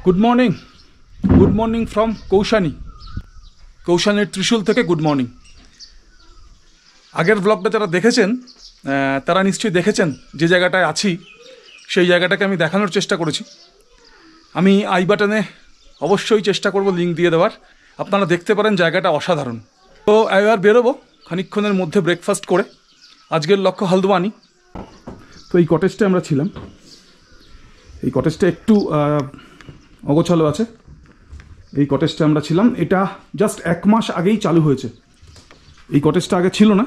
Good morning from কৌশানীর ত্রিশূল থেকে good morning. আগের ব্লগটা যারা দেখেছেন তারা নিশ্চয়ই দেখেছেন যে জায়গাটায় আছি সেই জায়গাটাকে আমি দেখানোর চেষ্টা করেছি। আমি আই বাটনে অবশ্যই চেষ্টা করব লিঙ্ক দিয়ে দেওয়ার, আপনারা দেখতে পারেন জায়গাটা অসাধারণ। তো এবার বেরোবো খানিকক্ষণের মধ্যে ব্রেকফাস্ট করে। আজকের লক্ষ্য হলদওয়ানি। তো এই কটেজটা আমরা ছিলাম, এই কটেজটা একটু অগোছালো আছে। এই কটেজটা আমরা ছিলাম, এটা জাস্ট 1 মাস আগেই চালু হয়েছে। এই কটেজটা আগে ছিল না,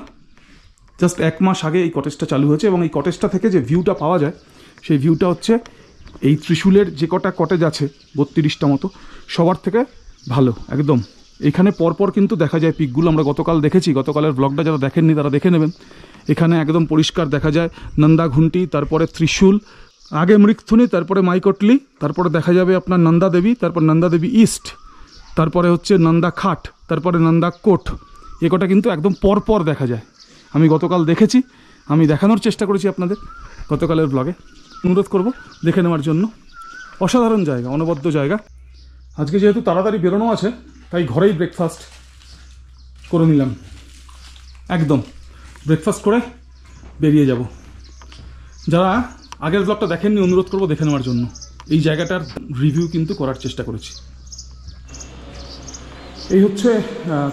জাস্ট 1 মাস আগে এই কটেজটা চালু হয়েছে। এবং এই কটেজটা থেকে যে ভিউটা পাওয়া যায় সেই ভিউটা হচ্ছে এই ত্রিশূলের যে কটা কটেজ আছে 32টা মতো, সবার থেকে ভালো একদম। এখানে পরপর কিন্তু দেখা যায় পিকগুলো, আমরা গতকাল দেখেছি, গতকালের ব্লগটা যারা দেখেননি তারা দেখে নেবেন। এখানে একদম পরিষ্কার দেখা যায় নন্দা ঘুন্টি, তারপরে ত্রিশূল, আগে মৃগথুনি, তারপরে মাইকটলি, তারপরে দেখা যাবে আপনার নন্দা দেবী, তারপর নন্দা দেবী ইস্ট, তারপরে হচ্ছে নন্দা খাট, তারপরে নন্দা কোট। এ কটা কিন্তু একদম পরপর দেখা যায়। আমি গতকাল দেখেছি, আমি দেখানোর চেষ্টা করেছি আপনাদের গতকালের ব্লগে। অনুরোধ করব দেখে নেওয়ার জন্য। অসাধারণ জায়গা, অনবদ্য জায়গা। আজকে যেহেতু তাড়াতাড়ি বেরোনো আছে তাই ঘরেই ব্রেকফাস্ট করে নিলাম। একদম ব্রেকফাস্ট করে বেরিয়ে যাব। যারা আগের ব্লগটা দেখেননি অনুরোধ করব দেখে নেওয়ার জন্য। এই জায়গাটার রিভিউ কিন্তু করার চেষ্টা করেছি। এই হচ্ছে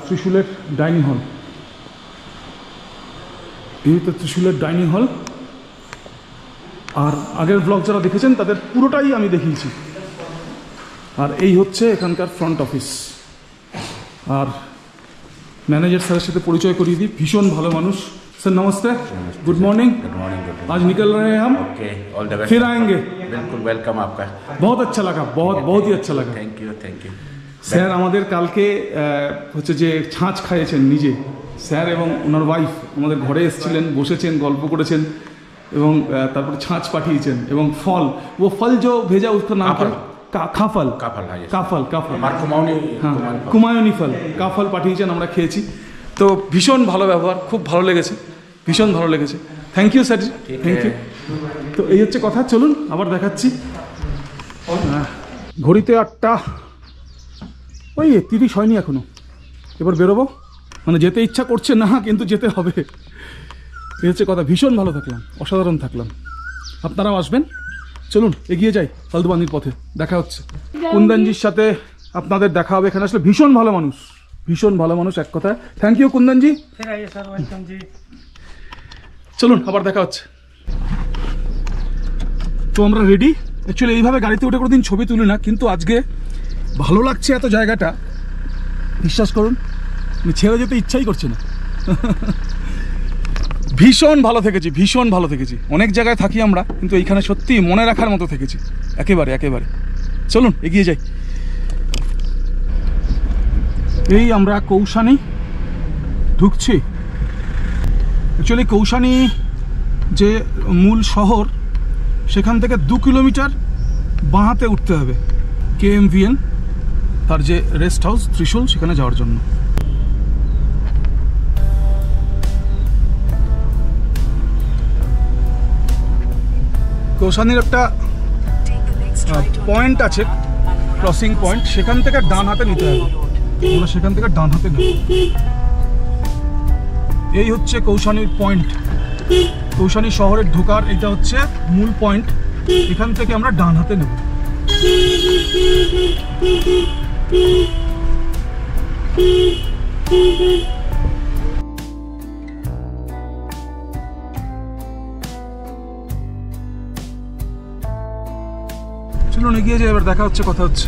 ত্রিশূলের ডাইনিং হল। এই হচ্ছে ত্রিশূলের ডাইনিং হল। আর আগের ব্লগ যারা দেখেছেন তাদের পুরোটাই আমি দেখিয়েছি। আর এই হচ্ছে এখানকার ফ্রন্ট অফিস। আর ম্যানেজার স্যারের সাথে পরিচয় করিয়ে দিই, ভীষণ ভালো মানুষ। सर नमस्ते, गुड मॉर्निंग। आज निकल रहे हैं हम, ओके, ऑल द बेस्ट। फिर आएंगे। बिल्कुल वेलकम आपका। बहुत अच्छा लगा, बहुत ही अच्छा लगा। Thank you. স্যার আমাদের কালকে হচ্ছে যে ছাঁচ খাইয়েছেন নিজে, স্যার এবং ওনার ওয়াইফ আমাদের ঘরে এসেছিলেন, বসেছেন, গল্প করেছেন এবং তারপরে ছাঁচ পাঠিয়েছেন এবং ফল, ও ফল जो भेजा उसका नाम क्या? কাফল। কুমায়ুনি ফল, কাফল পাঠিয়েছেন, আমরা খেয়েছি। তো ভীষণ ভালো ব্যবহার, খুব ভালো লেগেছে, ভীষণ ভালো লেগেছে। Thank you sir, thank you. তো এই হচ্ছে কথা, চলুন আবার দেখাচ্ছি। ঘড়িতে 8টা ওই 30 হয়নি এখনো। এবার বেরোবো, মানে যেতে ইচ্ছা করছে না কিন্তু যেতে হবে। এই হচ্ছে কথা। ভীষণ ভালো থাকলাম, অসাধারণ থাকলাম। আপনারাও আসবেন, চলুন এগিয়ে যাই হলদওয়ানির পথে। দেখা হচ্ছে কুন্দনজির সাথে, আপনাদের দেখা হবে। এখানে আসলে ভীষণ ভালো মানুষ, ভীষণ ভালো মানুষ, এক কথায়। Thank you Kundanji. চলুন আবার দেখা হচ্ছে। তো আমরা রেডি। অ্যাকচুয়ালি এইভাবে গাড়িতে উঠে কোনোদিন ছবি তুলি না, কিন্তু আজকে ভালো লাগছে এত জায়গাটা, বিশ্বাস করুন ছেড়ে যেতে ইচ্ছাই করছে না। ভীষণ ভালো থেকেছি, ভীষণ ভালো থেকেছি। অনেক জায়গায় থাকি আমরা, কিন্তু এইখানে সত্যি মনে রাখার মতো থেকেছি, একেবারে। চলুন এগিয়ে যাই। এই আমরা কৌশানী ঢুকছি। অ্যাকচুয়ালি কৌশানী যে মূল শহর, সেখান থেকে 2 কিলোমিটার বাঁহাতে উঠতে হবে KMVN, তার যে রেস্ট হাউস ত্রিশূল, সেখানে যাওয়ার জন্য। কৌশানীর একটা পয়েন্ট আছে, ক্রসিং পয়েন্ট, সেখান থেকে ডান হাতে নিতে হবে। আমরা সেখান থেকে ডান হাতে নেব। এই হচ্ছে কৌশানীর পয়েন্ট, কৌশানী শহরের ঢোকার এটা হচ্ছে মূল পয়েন্ট। এখান থেকে আমরা ডান হাতে নেব। চলুন এগিয়ে যাই, এবার দেখা হচ্ছে, কথা হচ্ছে।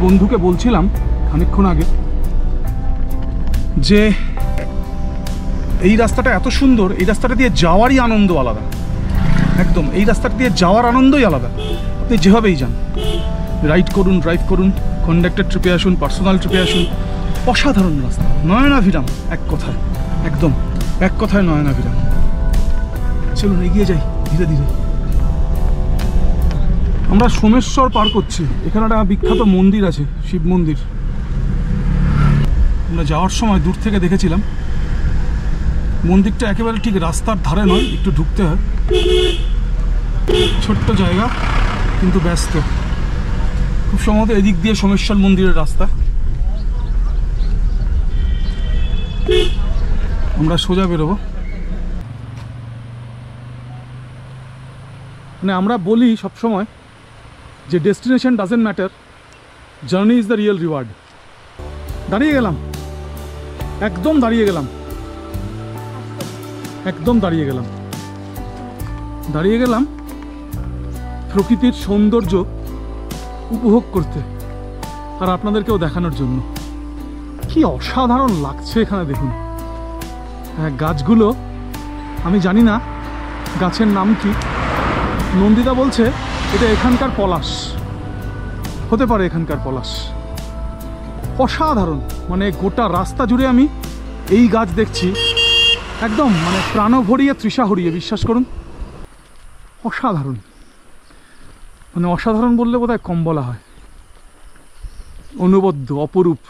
বন্ধুকে বলছিলাম খানিকক্ষণ আগে যে এই রাস্তাটা এত সুন্দর, এই রাস্তাটা দিয়ে যাওয়ারই আনন্দ আলাদা, একদম। এই রাস্তাটা দিয়ে যাওয়ার আনন্দই আলাদা। আপনি যেভাবেই যান, রাইড করুন, ড্রাইভ করুন, কন্ডাক্টর ট্রিপে আসুন, পার্সোনাল ট্রিপে আসুন, অসাধারণ রাস্তা, নয়নাভিরাম এক কথায়, একদম এক কথায় নয়নাভিরাম। চলুন এগিয়ে যাই ধীরে ধীরে। আমরা সোমেশ্বর পার করছি। এখানে একটা বিখ্যাত মন্দির আছে, শিব মন্দির। আমরা যাওয়ার সময় দূর থেকে দেখেছিলাম। মন্দিরটা একেবারে ঠিক রাস্তার ধারে নয়, একটু ঢুকতে হয়। ছোট্ট জায়গা কিন্তু ব্যস্ত। খুব সম্ভবত এদিক দিয়ে সোমেশ্বর মন্দিরের রাস্তা। আমরা সোজা বেরোবো। মানে আমরা বলি সবসময় যে destination doesn't matter, journey is the real reward. দাঁড়িয়ে গেলাম, একদম দাঁড়িয়ে গেলাম, একদম দাঁড়িয়ে গেলাম, দাঁড়িয়ে গেলাম প্রকৃতির সৌন্দর্য উপভোগ করতে আর আপনাদেরকেও দেখানোর জন্য। কি অসাধারণ লাগছে এখানে দেখুন। হ্যাঁ, গাছগুলো আমি জানি না গাছের নাম কি। নন্দিতা বলছে এটা এখানকার পলাশ, হতে পারে এখানকার পলাশ। অসাধারণ, মানে গোটা রাস্তা জুড়ে আমি এই গাছ দেখছি, একদম মানে প্রাণ ভরিয়ে তৃষা হরিয়ে, বিশ্বাস করুন। অসাধারণ, মানে অসাধারণ বললে বোধহয় কম বলা হয়। অনবদ্য, অপরূপ,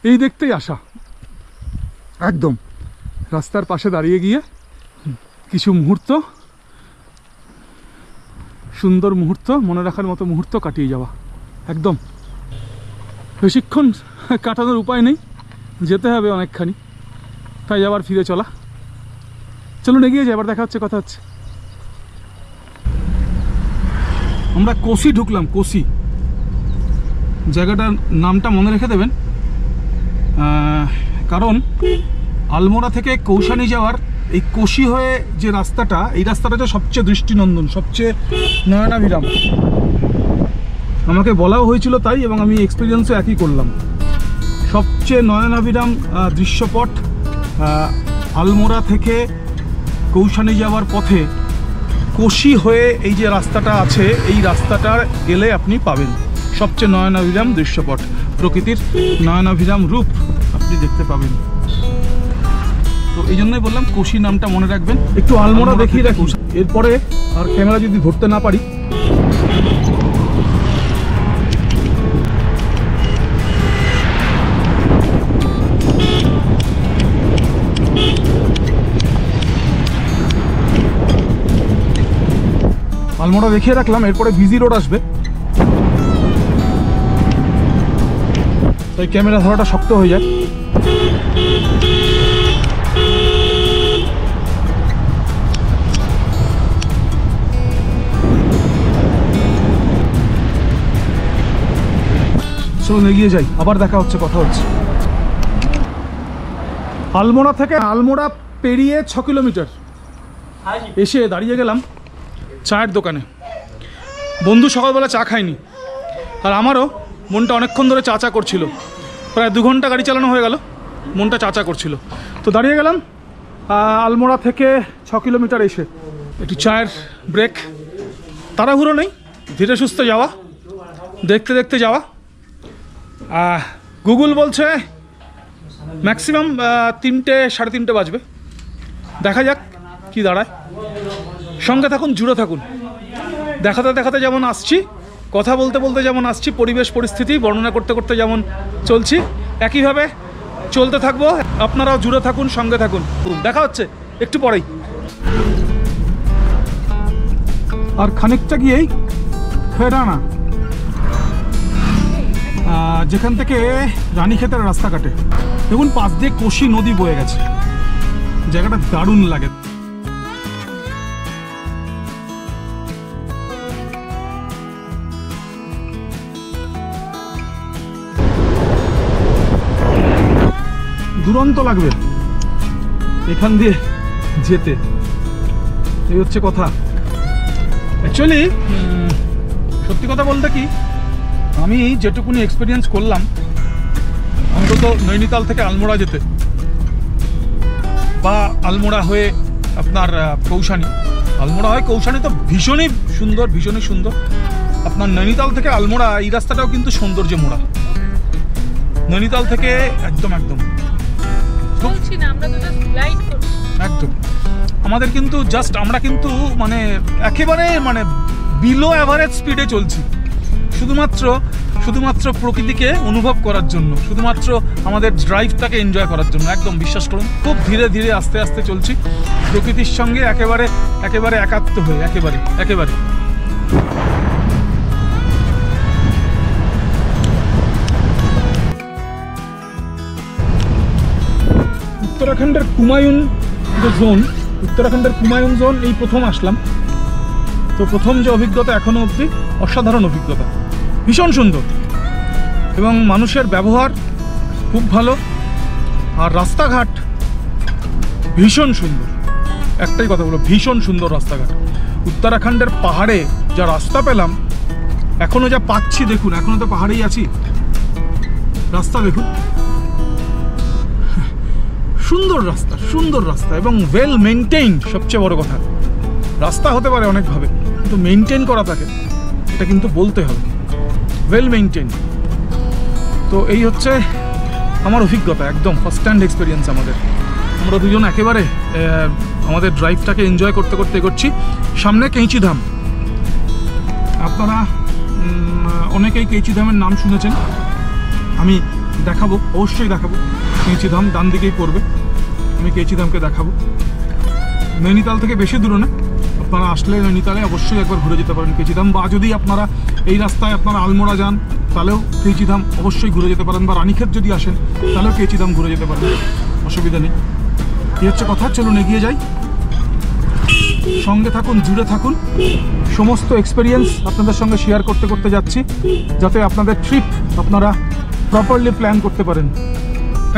এই দেখতেই আসা। একদম রাস্তার পাশে দাঁড়িয়ে গিয়ে কিছু মুহূর্ত, সুন্দর মুহূর্ত, মনে রাখার মতো মুহূর্ত কাটিয়ে যাওয়া। একদম বেশিক্ষণ কাটানোর উপায় নেই, যেতে হবে অনেকখানি, তাই আবার ফিরে চলা। চলুন এগিয়ে যাই, আবার দেখা হচ্ছে, কথা হচ্ছে। আমরা কোসি ঢুকলাম, কোসি। জায়গাটার নামটা মনে রেখে দেবেন, কারণ আলমোড়া থেকে কৌশানি যাওয়ার এই কোসি হয়ে যে রাস্তাটা, এই রাস্তাটা হচ্ছে সবচেয়ে দৃষ্টিনন্দন, সবচেয়ে নয়নাভিরাম। আমাকে বলাও হয়েছিল তাই, এবং আমি এক্সপিরিয়েন্সও একই করলাম। সবচেয়ে নয়নাভিরাম দৃশ্যপট আলমোড়া থেকে কৌশানি যাওয়ার পথে কোসি হয়ে এই যে রাস্তাটা আছে, এই রাস্তাটা গেলে আপনি পাবেন সবচেয়ে নয়নাভিরাম দৃশ্যপট, প্রকৃতির নয়নাভিরাম রূপ আপনি দেখতে পাবেন। তো এই জন্যই বললাম কোসি নামটা মনে রাখবেন। একটু আলমোড়া দেখিয়ে রাখি, এরপরে আর ক্যামেরা যদি ধরতে না পারি। আলমোড়া দেখিয়ে রাখলাম, এরপরে বিজি রোড আসবে, তাই ক্যামেরা ধরাটা শক্ত হয়ে যায়। চলুন এগিয়ে যাই, আবার দেখা হচ্ছে, কথা হচ্ছে। আলমোড়া থেকে, আলমোড়া পেরিয়ে 6 কিলোমিটার এসে দাঁড়িয়ে গেলাম চায়ের দোকানে। বন্ধু সকালবেলা চা খায়নি, আর আমারও মনটা অনেকক্ষণ ধরে চা চা করছিল। প্রায় 2 ঘন্টা গাড়ি চালানো হয়ে গেল, মনটা চা চা করছিল। তো দাঁড়িয়ে গেলাম আলমোড়া থেকে 6 কিলোমিটার এসে। একটু চায়ের ব্রেক, তাড়াহুড়ো নেই, ধীরে সুস্থে যাওয়া, দেখতে দেখতে যাওয়া। গুগল বলছে ম্যাক্সিমাম 3টে, 3:30 বাজবে। দেখা যাক কি দাঁড়ায়। সঙ্গে থাকুন, জুড়ে থাকুন। দেখাতে দেখাতে যেমন আসছি, কথা বলতে বলতে যেমন আসছি, পরিবেশ পরিস্থিতি বর্ণনা করতে করতে যেমন চলছি, একইভাবে চলতে থাকবো। আপনারাও জুড়ে থাকুন, সঙ্গে থাকুন। দেখা হচ্ছে একটু পরেই। আর খানিকটা গিয়েই ফেরানা, যেখান থেকে রানীক্ষেতের রাস্তা কাটে। দেখুন পাশ দিয়ে কোসি নদী বয়ে গেছে, জায়গাটা দারুণ লাগে। দুরন্ত লাগবে এখান দিয়ে যেতে, এই হচ্ছে কথা। অ্যাকচুয়ালি সত্যি কথা বলতে কি, আমি যেটুকুনি এক্সপিরিয়েন্স করলাম, অন্তত নৈনিতাল থেকে আলমোড়া যেতে, বা আলমোড়া হয়ে আপনার কৌশানি, আলমোড়া হয় কৌশানি তো ভীষণই সুন্দর, ভীষণই সুন্দর। আপনার নৈনিতাল থেকে আলমোড়া এই রাস্তাটাও কিন্তু সৌন্দর্যে মোড়া। নৈনিতাল থেকে একদম একদম বলছি না, আমরা তো জাস্ট গাইড করছি। একদম আমাদের কিন্তু জাস্ট আমরা কিন্তু মানে একেবারে মানে বিলো অ্যাভারেজ স্পিডে চলছি, শুধুমাত্র প্রকৃতিকে অনুভব করার জন্য, শুধুমাত্র আমাদের ড্রাইভটাকে এনজয় করার জন্য। একদম বিশ্বাস করুন, খুব ধীরে ধীরে আস্তে আস্তে চলছি প্রকৃতির সঙ্গে একেবারে একাত্ম হয়ে, একেবারে। উত্তরাখণ্ডের কুমায়ুন জোন এই প্রথম আসলাম, তো প্রথম যে অভিজ্ঞতা এখনো অবধি অসাধারণ অভিজ্ঞতা, ভীষণ সুন্দর, এবং মানুষের ব্যবহার খুব ভালো, আর রাস্তাঘাট ভীষণ সুন্দর। একটাই কথা বলবো, ভীষণ সুন্দর রাস্তাঘাট। উত্তরাখণ্ডের পাহাড়ে যা রাস্তা পেলাম, এখনো যা পাচ্ছি দেখুন, এখনো তো পাহাড়েই আছি, রাস্তা দেখুন, সুন্দর রাস্তা এবং ওয়েল মেনটেইন। সবচেয়ে বড় কথা, রাস্তা হতে পারে অনেকভাবে, কিন্তু মেনটেন করা থাকে, এটা কিন্তু বলতে হবে, ওয়েল মেনটেন। তো এই হচ্ছে আমার অভিজ্ঞতা, একদম ফার্স্ট হ্যান্ড এক্সপিরিয়েন্স আমাদের। আমরা দুজন একেবারে আমাদের ড্রাইভটাকে এনজয় করতে করতে এগোচ্ছি। সামনে কেঁচিধাম, আপনারা অনেকেই কেঁচিধামের নাম শুনেছেন, আমি দেখাবো, অবশ্যই দেখাবো। কেঁচিধাম ডান দিকেই পড়বে, আমি কেঁচিধামকে দেখাবো। নৈনিতাল থেকে বেশি দূরে না, আপনারা আসলে নৈনিতালে অবশ্যই একবার ঘুরে যেতে পারেন কেঁচিধাম, বা যদি আপনারা এই রাস্তায় আপনারা আলমোড়া যান তাহলেও কেঁচিধাম অবশ্যই ঘুরে যেতে পারেন, বা রানীক্ষেত যদি আসেন তাহলেও কেঁচিধাম ঘুরে যেতে পারেন, অসুবিধা নেই। এই হচ্ছে কথা, চলুন এগিয়ে যাই, সঙ্গে থাকুন, জুড়ে থাকুন। সমস্ত এক্সপিরিয়েন্স আপনাদের সঙ্গে শেয়ার করতে করতে যাচ্ছি, যাতে আপনাদের ট্রিপ আপনারা প্রপারলি প্ল্যান করতে পারেন।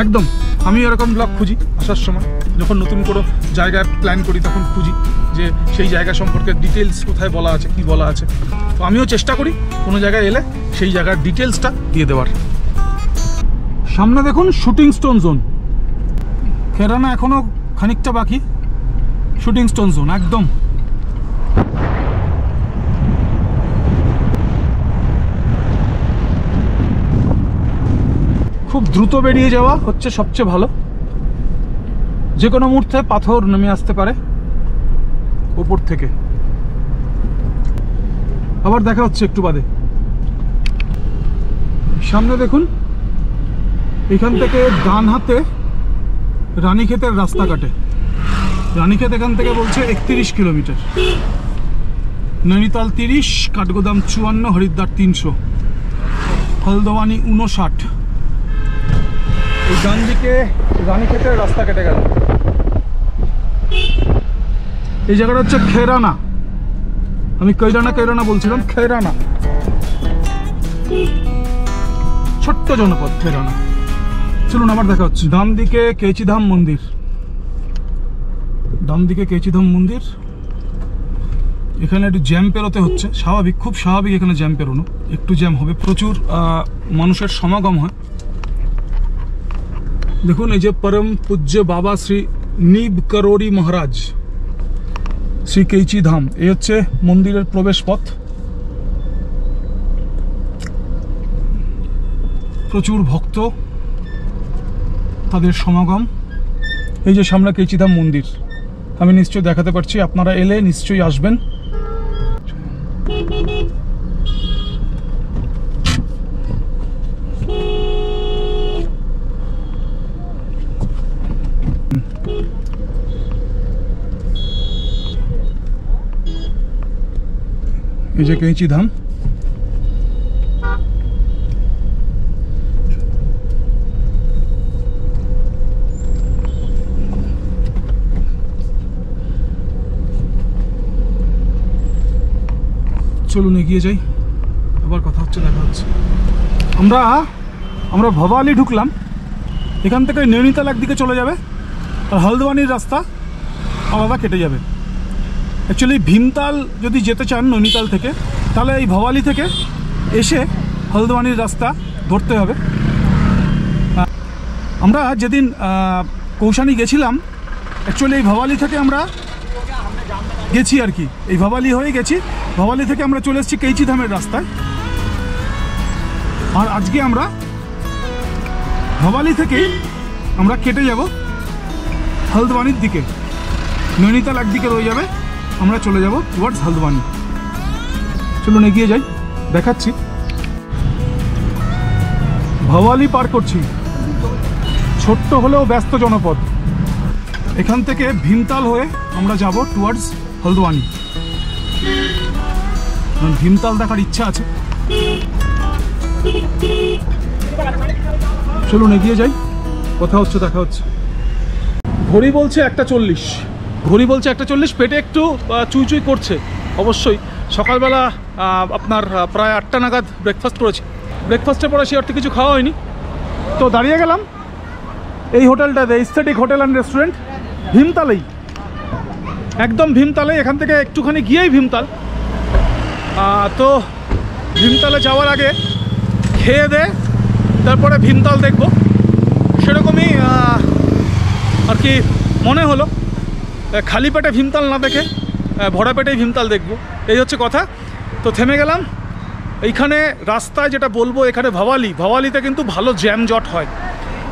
একদম আমি এরকম ব্লগ খুঁজি আসার সময়, যখন নতুন কোনো জায়গায় প্ল্যান করি তখন খুঁজি যে সেই জায়গা সম্পর্কে ডিটেলস কোথায় বলা আছে, কি বলা আছে। তো আমিও চেষ্টা করি কোনো জায়গায় এলে সেই জায়গার ডিটেলসটা দিয়ে দেওয়ার। সামনে দেখুন শুটিং স্টোন জোন, খেরানা এখনও খানিকটা বাকি, শুটিং স্টোন জোন একদম। খুব দ্রুত বেরিয়ে যাওয়া হচ্ছে সবচেয়ে ভালো, যে কোনো মুহূর্তে পাথর নেমে আসতে পারে উপর থেকে। আবার দেখা হচ্ছে একটু বাদে। সামনে দেখুন, এখান থেকে ডান হাতে রানীক্ষেতের রাস্তা কাটে। রানীক্ষেত এখান থেকে বলছে 31 কিলোমিটার, নৈনিতাল 30, কাঠগোদাম 54, হরিদ্বার 300, হলদওয়ানি 59। এই ডান দিকে রানীক্ষেতের রাস্তা কেটে গেল। এই জায়গাটা হচ্ছে খেরানা, আমি কৈরানা বলছিলাম, খেরানা ছোট্ট জনপদ খেরানা। চলুন আবার দেখা হচ্ছে। ডান দিকে কেঁচিধাম মন্দির, এখানে একটু জ্যাম পেরোতে হচ্ছে, স্বাভাবিক, খুব স্বাভাবিক, এখানে জ্যাম পেরোনো, একটু জ্যাম হবে, প্রচুর মানুষের সমাগম হয়। দেখুন এই যে পরম পূজ্য বাবা শ্রী নীব করোরি মহারাজ শ্রী কেঁচিধাম, এই হচ্ছে মন্দিরের প্রবেশ পথ। প্রচুর ভক্ত, তাদের সমাগম। এই যে সামনে কেঁচিধাম মন্দির, আমি নিশ্চয়ই দেখাতে পারছি, আপনারা এলে নিশ্চয়ই আসবেন। এই যে কেঁচিধাম, চলুন এগিয়ে যাই, আবার কথা হচ্ছে, দেখা হচ্ছে। আমরা ভবালি ঢুকলাম, এখান থেকে নৈনিতাল একদিকে চলে যাবে, আর হলদওয়ানির রাস্তা আলাদা কেটে যাবে। অ্যাকচুয়ালি ভীমতাল যদি যেতে চান নৈনিতাল থেকে, তাহলে এই ভবালি থেকে এসে হলদওয়ানির রাস্তা ধরতে হবে। আমরা যেদিন কৌশানি গেছিলাম, অ্যাকচুয়ালি এই ভবালি থেকে আমরা গেছি আর কি, এই ভবালি হয়ে গেছি, ভবালি থেকে আমরা চলে এসেছি কেঁচিধামের রাস্তায়। আর আজকে আমরা ভাওয়ালি থেকে আমরা কেটে যাব হলদওয়ানির দিকে। নৈনিতাল একদিকে রয়ে যাবে, আমরা চলে যাব টুয়ার্ডস হলদওয়ানি। চলুন এগিয়ে যাই, দেখাচ্ছি। ভাওয়ালি পার করছি, ছোট্ট হলেও ব্যস্ত জনপদ। এখান থেকে ভীমতাল হয়ে আমরা যাব টুয়ার্ডস হলদওয়ানি। ভীমতাল দেখার ইচ্ছা আছে, চলুন এগিয়ে যাই, কথা হচ্ছে, দেখা হচ্ছে। ঘড়ি বলছে 1:40, ঘড়ি বলছে 1:40। পেটে একটু চুই করছে অবশ্যই। সকালবেলা আপনার প্রায় 8টা নাগাদ ব্রেকফাস্ট করেছি। ব্রেকফাস্টের পরে সে অর্থ কিছু খাওয়া হয়নি, তো দাঁড়িয়ে গেলাম এই হোটেলটাতে, এস্থেটিক হোটেল অ্যান্ড রেস্টুরেন্ট, ভীমতালেই, একদম ভীমতালে। এখান থেকে একটুখানি গিয়েই ভীমতাল। তো ভীমতালে যাওয়ার আগে খেয়ে দে তারপরে ভীমতাল দেখব, সেরকমই আর কি মনে হলো। খালি পেটে ভীমতাল না দেখে ভরা পেটেই ভীমতাল দেখব, এই হচ্ছে কথা। তো থেমে গেলাম এইখানে। রাস্তায় যেটা বলবো, এখানে ভাওয়ালিতে কিন্তু ভালো জ্যাম জট হয়।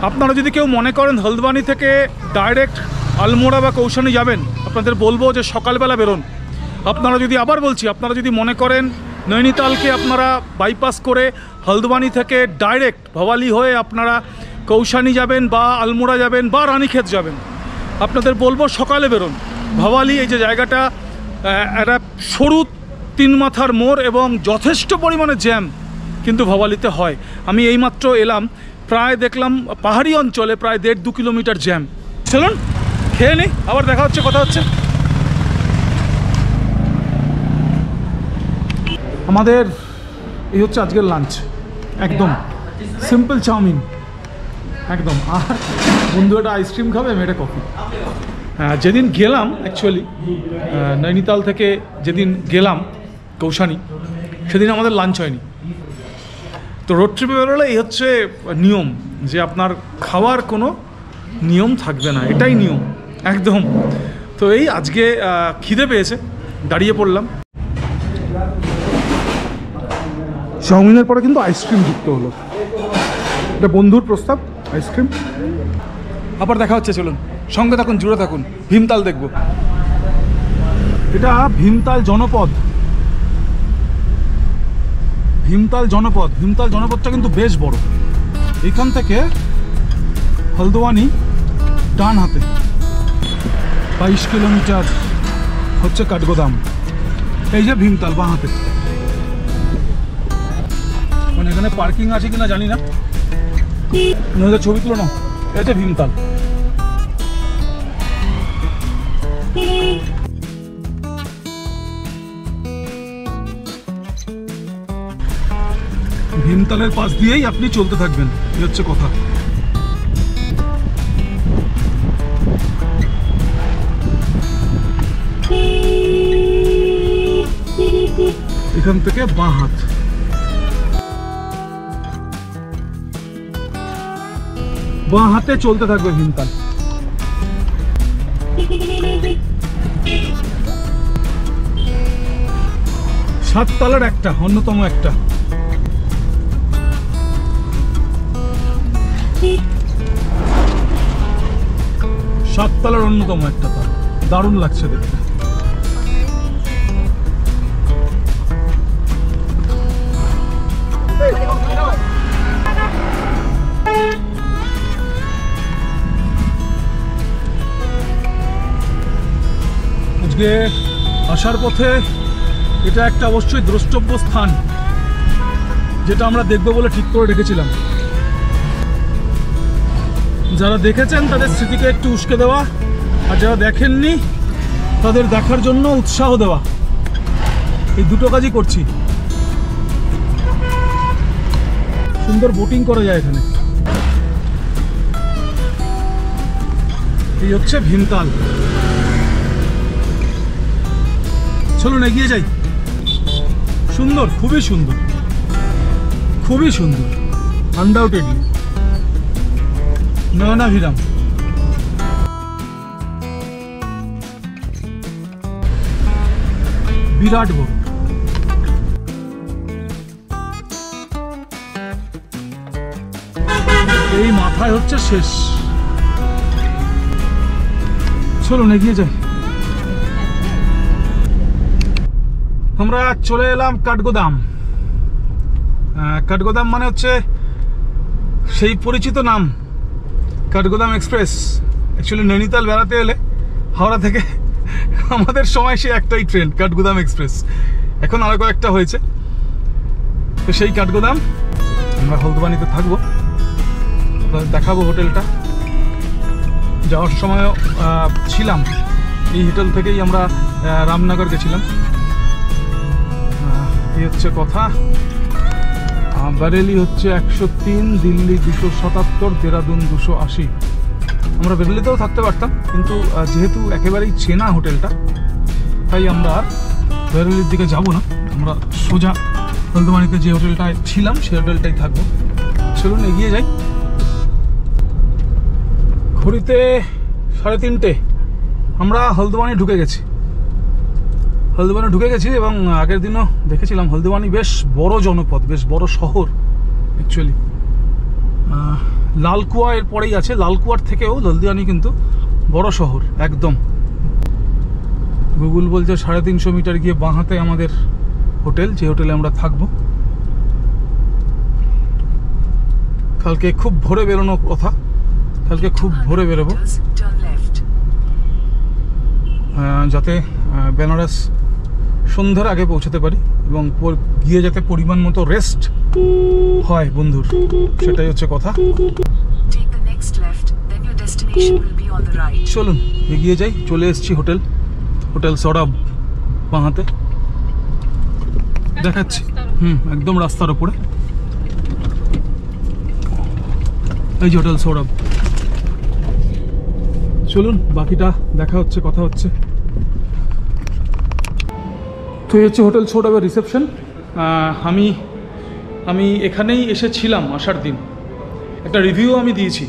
আপনারা যদি কেউ মনে করেন হলদওয়ানি থেকে ডাইরেক্ট আলমোড়া বা কৌশানি যাবেন, আপনাদের বলবো যে সকালবেলা বেরোন। আপনারা যদি, আবার বলছি, আপনারা যদি মনে করেন নৈনিতালকে আপনারা বাইপাস করে হলদওয়ানি থেকে ডাইরেক্ট ভাওয়ালি হয়ে আপনারা কৌশানি যাবেন বা আলমোড়া যাবেন বা রানীক্ষেত যাবেন, আপনাদের বলবো সকালে বেরোন। ভাওয়ালি এই যে জায়গাটা, একটা সরু 3 মাথার মোড় এবং যথেষ্ট পরিমাণে জ্যাম কিন্তু ভাওয়ালিতে হয়। আমি এইমাত্র এলাম, প্রায় দেখলাম পাহাড়ি অঞ্চলে প্রায় 1.5-2 কিলোমিটার জ্যাম। চলুন খেয়ে নিই, আবার দেখা হচ্ছে, কথা হচ্ছে। আমাদের এই হচ্ছে আজকের লাঞ্চ, একদম সিম্পল চাউমিন একদম। আর বন্ধু একটা আইসক্রিম খাবে, মেয়েটা কফি। যেদিন গেলাম অ্যাকচুয়ালি নৈনিতাল থেকে যেদিন গেলাম কৌশানি, সেদিন আমাদের লাঞ্চ হয়নি। তো রোড ট্রিপে বেরোলে এই হচ্ছে নিয়ম, যে আপনার খাওয়ার কোনো নিয়ম থাকবে না, এটাই নিয়ম একদম। তো এই আজকে খিদে পেয়েছে, দাঁড়িয়ে পড়লাম। চাউমিনের পরে কিন্তু আইসক্রিম যুক্ত হলো, এটা বন্ধুর প্রস্তাব, আইসক্রিম। আবার দেখা হচ্ছে, চলুন সঙ্গে থাকুন, জুড়ে থাকুন, ভীমতাল দেখব। এটা ভীমতাল জনপদ, ভীমতাল জনপদটা কিন্তু বেশ বড়। এখান থেকে হলদওয়ানি ডান হাতে 22 কিলোমিটার হচ্ছে কাঠগোদাম। এই যে ভীমতাল বাঁ হাতে। মানে এখানে পার্কিং আছে কিনা জানি না, নইলে ছবি তুলো না। এই যে ভীমতাল। ভীমতালের পাশ দিয়েই আপনি চলতে থাকবেন, এই হচ্ছে কথা। এখান থেকে বাঁ হাত, বাঁ হাতে চলতে থাকবে ভীমতাল। সাততলার একটা, অন্যতম একটা। সাততলার অন্যতম একটা তার, দারুণ লাগছে দেখতে। আজকে আসার পথে এটা একটা অবশ্যই দ্রষ্টব্য স্থান, যেটা আমরা দেখবো বলে ঠিক করে রেখেছিলাম। যারা দেখেছেন তাদের স্মৃতিকে একটু উস্কে দেওয়া, আর যারা দেখেননি তাদের দেখার জন্য উৎসাহ দেওয়া, এই দুটো কাজই করছি। সুন্দর বোটিং করা যায় এখানে। এই হচ্ছে ভীমতাল। চলুন এগিয়ে যাই। সুন্দর, খুবই সুন্দর, খুবই সুন্দর, আনডাউটেডলি নয়নাভিরাম। বিরাট বড়। এই মাথা কোথায় হচ্ছে শেষ। চলুন এগিয়ে যাই। আমরা চলে এলাম কাঠগোদাম। কাঠগোদাম মানে হচ্ছে সেই পরিচিত নাম কাঠগোদাম এক্সপ্রেস। অ্যাকচুয়ালি নৈনিতাল বেড়াতে এলে হাওড়া থেকে আমাদের সময় সে একটাই ট্রেন, কাঠগোদাম এক্সপ্রেস। এখন আরো কয়েকটা হয়েছে। তো সেই কাঠগোদাম আমরা হলদবানিতে থাকবো, দেখাবো হোটেলটা। যাওয়ার সময়ও ছিলাম এই হোটেল থেকেই, আমরা রামনগর গেছিলাম। এই হচ্ছে কথা। বারেলি হচ্ছে 103, দিল্লি 277, দেরাদুন 280। আমরা বেরেলিতেও থাকতে পারতাম, কিন্তু যেহেতু একেবারেই চেনা হোটেলটা, তাই আমরা আর বেরেলির দিকে যাব না। আমরা সোজা হলদবানিতে যে হোটেলটায় ছিলাম সেই হোটেলটাই থাকবো। চলুন এগিয়ে যাই। ঘড়িতে 3:30 আমরা হলদবানি ঢুকে গেছি। এবং আগের দিনও দেখেছিলাম হলদবানি বেশ বড় জনপদ, বেশ বড় শহর অ্যাকচুয়ালি। লালকুয়া এর পরেই আছে। লালকুয়ার থেকেও হলদবানি কিন্তু বড় শহর একদম। গুগল বলছে 350 মিটার গিয়ে বাঁ হাতে আমাদের হোটেল, যে হোটেলে আমরা থাকবো। কালকে খুব ভোরে বেরোনোর কথা, কালকে খুব ভোরে বেরোবো, যাতে বেনারস সন্ধ্যার আগে পৌঁছাতে পারি এবং গিয়ে যাতে পরিমাণ মতো রেস্ট হয় বন্ধুর, সেটাই হচ্ছে কথা। চলুন এগিয়ে যাই। চলে এসেছি হোটেল সৌরভ বাঁহাতে দেখাচ্ছি। একদম রাস্তার উপরে এই যে হোটেল সৌরভ। চলুন বাকিটা দেখা হচ্ছে, কথা হচ্ছে। তো এই হচ্ছে হোটেল সৌরভের রিসেপশন। আমি এখানেই এসেছিলাম আসার দিন। একটা রিভিউ আমি দিয়েছি।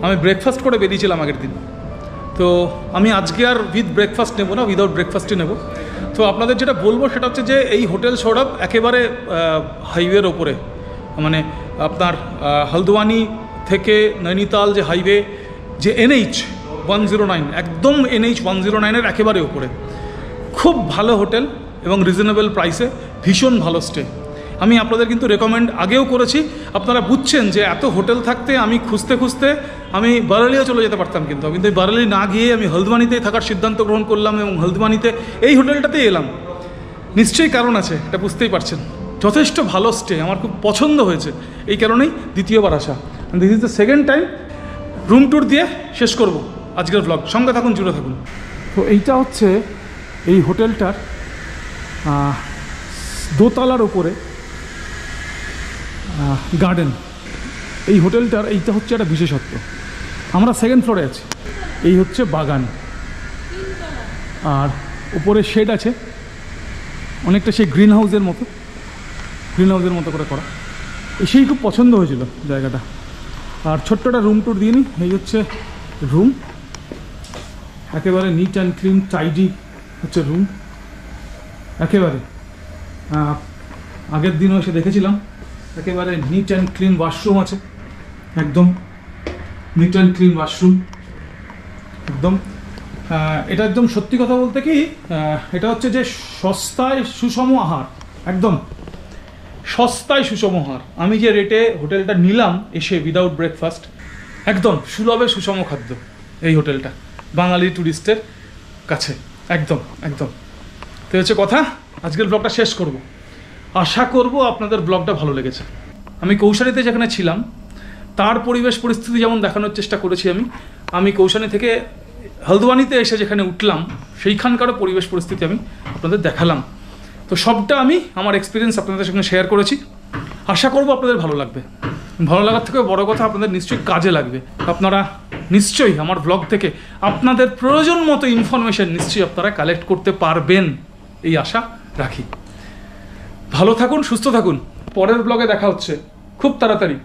আমি ব্রেকফাস্ট করে বেরিয়েছিলাম আগের দিন। তো আমি আজকে আর উইথ ব্রেকফাস্ট নেবো না, উইদাউট ব্রেকফাস্টই নেব। তো আপনাদের যেটা বলবো সেটা হচ্ছে যে এই হোটেল সৌরভ একেবারে হাইওয়ের ওপরে, মানে আপনার হলদওয়ানি থেকে নৈনিতাল যে হাইওয়ে, যে NH 109, একদম NH 109-এর একেবারে ওপরে। খুব ভালো হোটেল এবং রিজনেবল প্রাইসে, ভীষণ ভালো স্টে। আমি আপনাদের কিন্তু রেকমেন্ড আগেও করেছি। আপনারা বুঝছেন যে এত হোটেল থাকতে আমি খুঁজতে আমি বারেলিও চলে যেতে পারতাম, কিন্তু এই বারেলি না গিয়ে আমি হলদবানিতেই থাকার সিদ্ধান্ত গ্রহণ করলাম এবং হলদবানিতে এই হোটেলটাতেই এলাম। নিশ্চয়ই কারণ আছে, এটা বুঝতেই পারছেন। যথেষ্ট ভালো স্টে, আমার খুব পছন্দ হয়েছে, এই কারণেই দ্বিতীয়বার আসা। This is the second time. Room tour দিয়ে শেষ করব আজকের ব্লগ। সঙ্গে থাকুন, জুড়ে থাকুন। তো এইটা হচ্ছে এই হোটেলটার দোতলার ওপরে গার্ডেন। এই হোটেলটার এইটা হচ্ছে একটা বিশেষত্ব। আমরা সেকেন্ড ফ্লোরে আছি, এই হচ্ছে বাগান, আর উপরে শেড আছে অনেকটা, সেই গ্রিন হাউসের মতো করে করা। সেই খুব পছন্দ হয়েছিল জায়গাটা। আর ছোট্ট একটা রুম ট্যুর দিয়ে নিই। এই হচ্ছে রুম, একেবারে নিট অ্যান্ড ক্লিন, টাইডি হচ্ছে রুম একেবারে। আগের দিনও এসে দেখেছিলাম, একেবারে নিট অ্যান্ড ক্লিন ওয়াশরুম আছে, একদম নিট অ্যান্ড ক্লিন ওয়াশরুম একদম। এটা একদম সত্যি কথা বলতে কি, এটা হচ্ছে যে সস্তায় সুষম আহার, একদম সস্তায় সুষম আহার। আমি যে রেটে হোটেলটা নিলাম এসে উইদাউট ব্রেকফাস্ট, একদম সুলভে সুষম খাদ্য এই হোটেলটা, বাঙালি ট্যুরিস্টের কাছে একদম। তো হচ্ছে কথা, আজকের ব্লগটা শেষ করব। আশা করব আপনাদের ব্লগটা ভালো লেগেছে। আমি কৌশানীতে যেখানে ছিলাম তার পরিবেশ পরিস্থিতি যেমন দেখানোর চেষ্টা করেছি, আমি কৌশানী থেকে হলদওয়ানিতে এসে যেখানে উঠলাম সেইখানকারও পরিবেশ পরিস্থিতি আমি আপনাদের দেখালাম। তো সবটা আমি আমার এক্সপিরিয়েন্স আপনাদের সঙ্গে শেয়ার করেছি। আশা করব আপনাদের ভালো লাগবে। ভালো লাগার থেকে বড় কথা, আপনাদের নিশ্চয়ই কাজে লাগবে। আপনারা নিশ্চয়ই আমার ব্লগ থেকে আপনাদের প্রয়োজন মতো ইনফরমেশন নিশ্চয়ই আপনারা কালেক্ট করতে পারবেন, এই আশা রাখি। ভালো থাকুন, সুস্থ থাকুন। পরের ব্লগে দেখা হচ্ছে খুব তাড়াতাড়ি।